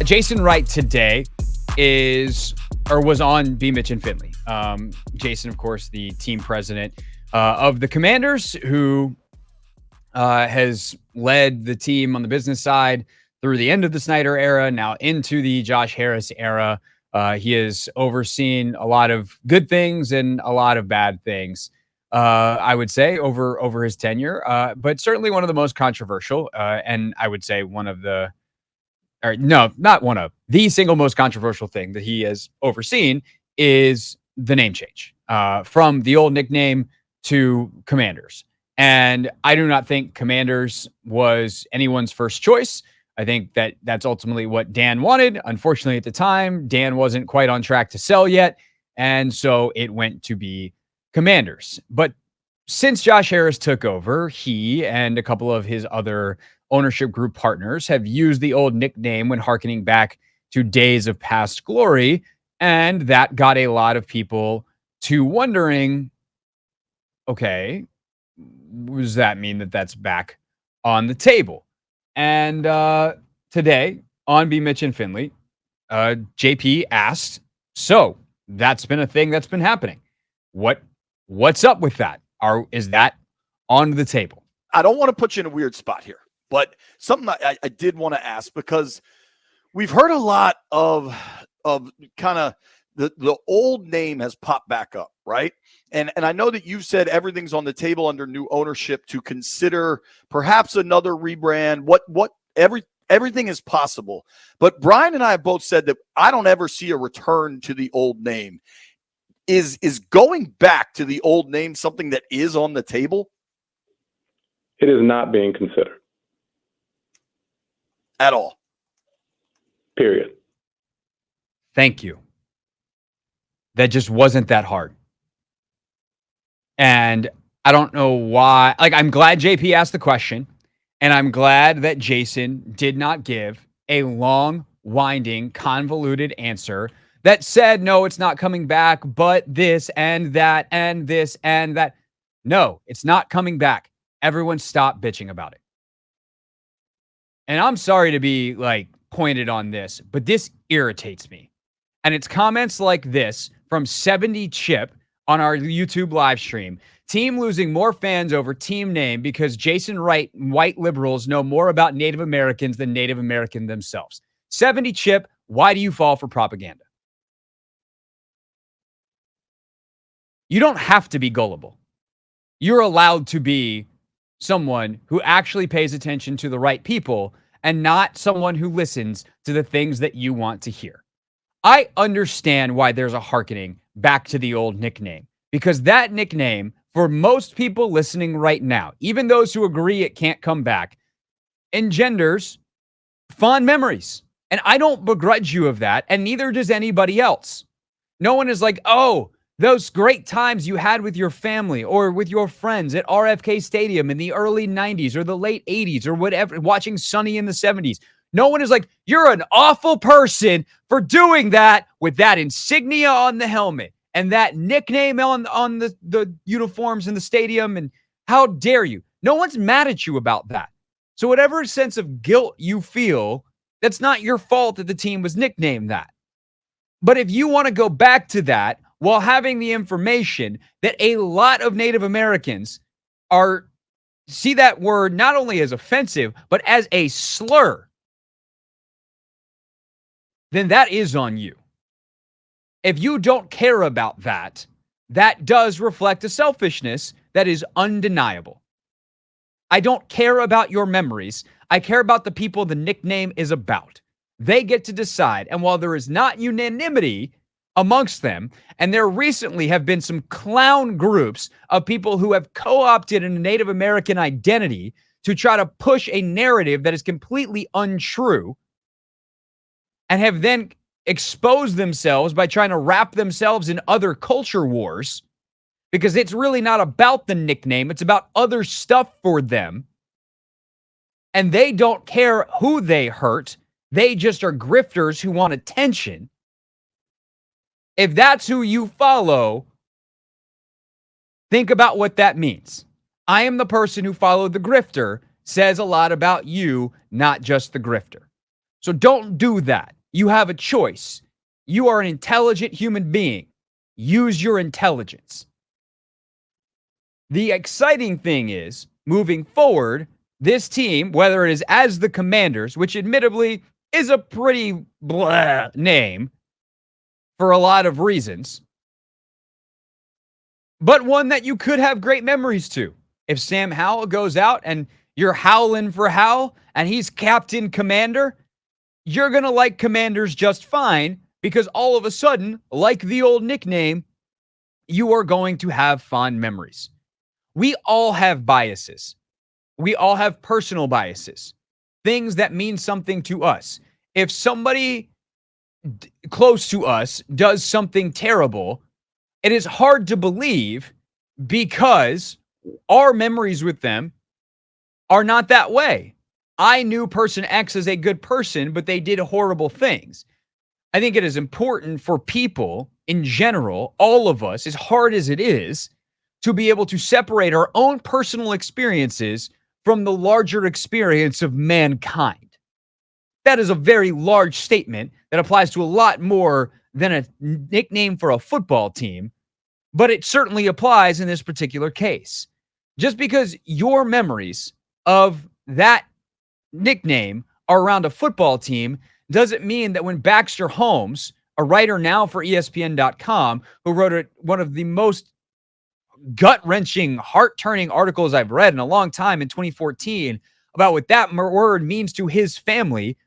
Jason Wright today was on BMitch and Finlay. Jason, of course, the team president of the Commanders, who has led the team on the business side through the end of the Snyder era, now into the Josh Harris era. He has overseen a lot of good things and a lot of bad things, I would say, over his tenure. But certainly one of the most controversial, and I would say the single most controversial thing that he has overseen is the name change from the old nickname to Commanders. And I do not think Commanders was anyone's first choice. I think that that's ultimately what Dan wanted. Unfortunately, at the time, Dan wasn't quite on track to sell yet. And so it went to be Commanders. But since Josh Harris took over, he and a couple of his other ownership group partners have used the old nickname when hearkening back to days of past glory. And that got a lot of people to wondering, okay, does that mean that that's back on the table? And today on BMitch and Finlay, JP asked, so that's been a thing that's been happening. What's up with that? Is that on the table? I don't want to put you in a weird spot here, but something I did want to ask, because we've heard a lot of kind of the old name has popped back up, right? And I know that you've said everything's on the table under new ownership to consider perhaps another rebrand. Everything is possible. But Brian and I have both said that I don't ever see a return to the old name. Is going back to the old name something that is on the table? It is not being considered. At all. Period. Thank you. That just wasn't that hard. And I don't know why. Like, I'm glad JP asked the question, and I'm glad that Jason did not give a long, winding, convoluted answer that said, no, it's not coming back, but this and that and this and that. No, it's not coming back. Everyone stop bitching about it. And I'm sorry to be pointed on this, but this irritates me. And it's comments like this from 70 Chip on our YouTube live stream. Team losing more fans over team name because Jason Wright and white liberals know more about Native Americans than Native American themselves. 70 Chip, why do you fall for propaganda? You don't have to be gullible. You're allowed to be someone who actually pays attention to the right people and not someone who listens to the things that you want to hear. I understand why there's a hearkening back to the old nickname, because that nickname, for most people listening right now, even those who agree it can't come back, engenders fond memories. And I don't begrudge you of that, and neither does anybody else. No one is like, oh, those great times you had with your family or with your friends at RFK Stadium in the early 90s or the late 80s or whatever, watching Sunny in the 70s. No one is like, you're an awful person for doing that with that insignia on the helmet and that nickname on the uniforms in the stadium, and how dare you? No one's mad at you about that. So whatever sense of guilt you feel, that's not your fault that the team was nicknamed that. But if you want to go back to that while having the information that a lot of Native Americans see that word not only as offensive, but as a slur, then that is on you. If you don't care about that, that does reflect a selfishness that is undeniable. I don't care about your memories. I care about the people the nickname is about. They get to decide. And while there is not unanimity amongst them, and there recently have been some clown groups of people who have co-opted a Native American identity to try to push a narrative that is completely untrue, and have then exposed themselves by trying to wrap themselves in other culture wars, because it's really not about the nickname, it's about other stuff for them. And they don't care who they hurt. They just are grifters who want attention. If that's who you follow, think about what that means. I am the person who followed the grifter says a lot about you, not just the grifter. So don't do that. You have a choice. You are an intelligent human being. Use your intelligence. The exciting thing is, moving forward, this team, whether it is as the Commanders, which admittedly is a pretty blah name for a lot of reasons, but one that you could have great memories to. If Sam Howell goes out and you're howling for Howell and he's captain commander, you're going to like Commanders just fine because all of a sudden, like the old nickname, you are going to have fond memories. We all have biases. We all have personal biases, things that mean something to us. If somebody close to us does something terrible, it is hard to believe because our memories with them are not that way. I knew person X as a good person, but they did horrible things. I think it is important for people in general, all of us, as hard as it is, to be able to separate our own personal experiences from the larger experience of mankind. That is a very large statement that applies to a lot more than a nickname for a football team, but it certainly applies in this particular case. Just because your memories of that nickname are around a football team doesn't mean that when Baxter Holmes, a writer now for ESPN.com, who wrote one of the most gut-wrenching, heart-turning articles I've read in a long time in 2014 about what that word means to his family,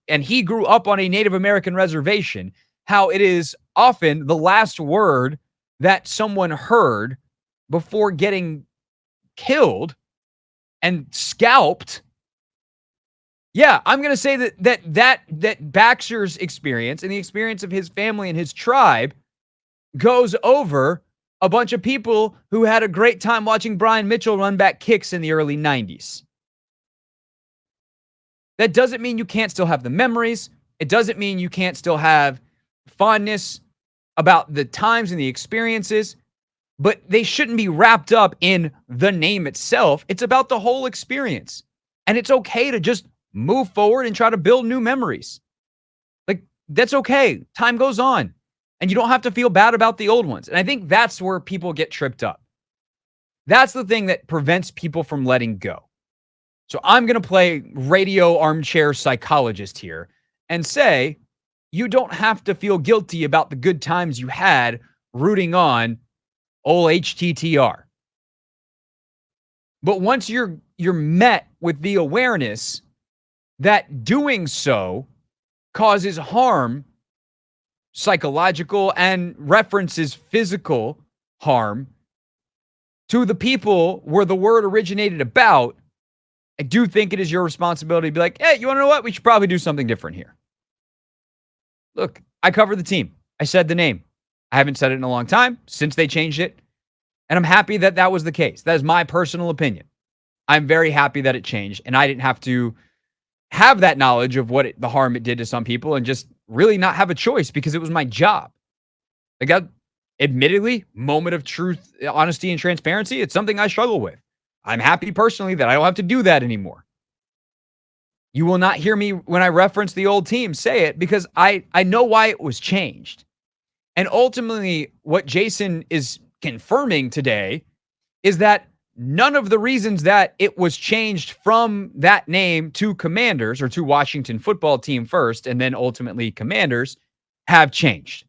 and he grew up on a Native American reservation, how it is often the last word that someone heard before getting killed and scalped. Yeah, I'm going to say that Baxter's experience and the experience of his family and his tribe goes over a bunch of people who had a great time watching Brian Mitchell run back kicks in the early 90s. That doesn't mean you can't still have the memories. It doesn't mean you can't still have fondness about the times and the experiences, but they shouldn't be wrapped up in the name itself. It's about the whole experience. And it's okay to just move forward and try to build new memories. Like, that's okay. Time goes on. And you don't have to feel bad about the old ones. And I think that's where people get tripped up. That's the thing that prevents people from letting go. So I'm going to play radio armchair psychologist here and say, you don't have to feel guilty about the good times you had rooting on old HTTR. But once you're met with the awareness that doing so causes harm, psychological and references physical harm to the people where the word originated about, I do think it is your responsibility to be like, hey, you want to know what? We should probably do something different here. Look, I cover the team. I said the name. I haven't said it in a long time since they changed it. And I'm happy that that was the case. That is my personal opinion. I'm very happy that it changed. And I didn't have to have that knowledge of the harm it did to some people and just really not have a choice because it was my job. Like, admittedly, moment of truth, honesty, and transparency, it's something I struggle with. I'm happy personally that I don't have to do that anymore. You will not hear me when I reference the old team say it because I know why it was changed. And ultimately, what Jason is confirming today is that none of the reasons that it was changed from that name to Commanders or to Washington football team first and then ultimately Commanders have changed.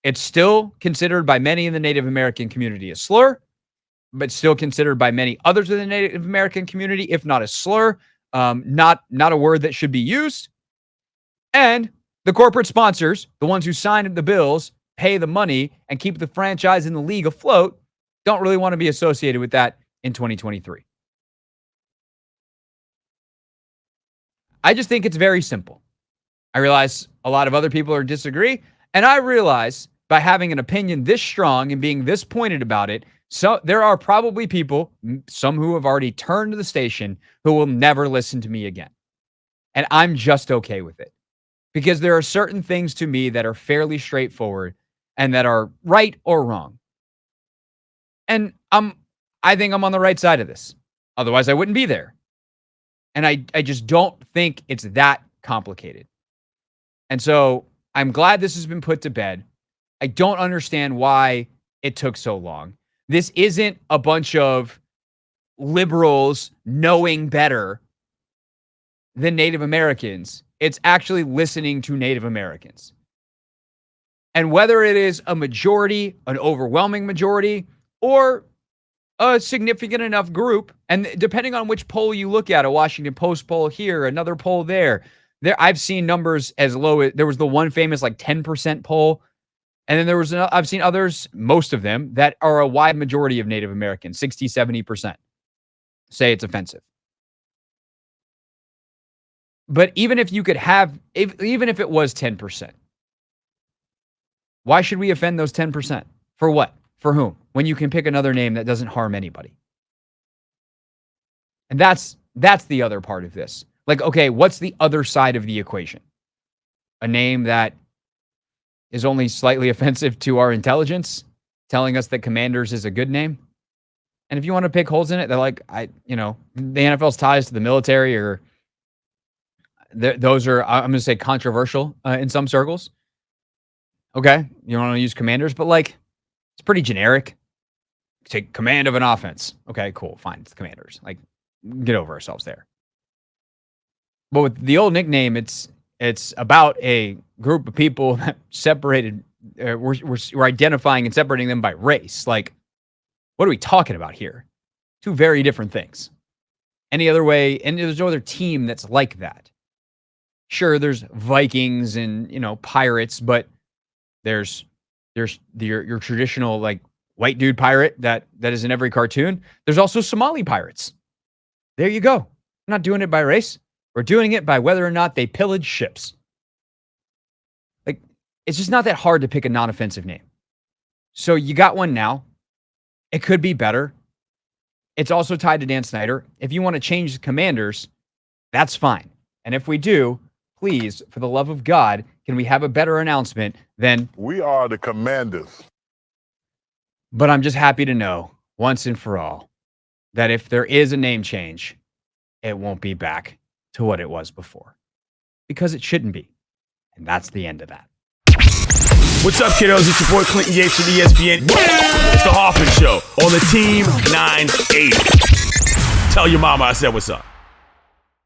It's still considered by many in the Native American community a slur, but still considered by many others in the Native American community, if not a slur, not a word that should be used. And the corporate sponsors, the ones who sign the bills, pay the money, and keep the franchise in the league afloat, don't really want to be associated with that in 2023. I just think it's very simple. I realize a lot of other people disagree, and I realize by having an opinion this strong and being this pointed about it, so there are probably people, some who have already turned to the station, who will never listen to me again. And I'm just okay with it. Because there are certain things to me that are fairly straightforward and that are right or wrong. And I think I'm on the right side of this. Otherwise, I wouldn't be there. And I just don't think it's that complicated. And so I'm glad this has been put to bed. I don't understand why it took so long. This isn't a bunch of liberals knowing better than Native Americans. It's actually listening to Native Americans. And whether it is a majority, an overwhelming majority, or a significant enough group, and depending on which poll you look at, a Washington Post poll here, another poll there, I've seen numbers as low as, there was the one famous like 10% poll, and then I've seen others, most of them, that are a wide majority of Native Americans, 60, 70%, say it's offensive. But even if you could have, even if it was 10%, why should we offend those 10%? For what? For whom? When you can pick another name that doesn't harm anybody. And that's the other part of this. Like, okay, what's the other side of the equation? A name that is only slightly offensive to our intelligence, telling us that Commanders is a good name. And if you want to pick holes in it, they're like, the NFL's ties to the military, or those are, I'm going to say, controversial in some circles. Okay, you want to use Commanders, but like, it's pretty generic. Take command of an offense. Okay, cool, fine, it's the Commanders. Like, get over ourselves there. But with the old nickname, it's about a group of people that separated. We're identifying and separating them by race. Like, what are we talking about here? Two very different things. Any other way, and there's no other team that's like that. Sure, there's Vikings and pirates, but there's your traditional like white dude pirate that is in every cartoon. There's also Somali pirates. There you go. We're not doing it by race. We're doing it by whether or not they pillage ships. Like, it's just not that hard to pick a non-offensive name. So you got one now. It could be better. It's also tied to Dan Snyder. If you want to change the Commanders, that's fine. And if we do, please, for the love of God, can we have a better announcement than "We are the Commanders"? But I'm just happy to know, once and for all, that if there is a name change, it won't be back to what it was before. Because it shouldn't be. And that's the end of that. What's up, kiddos? It's your boy Clinton Yates from ESPN. It's the Hoffman Show on the Team 980. Tell your mama I said what's up.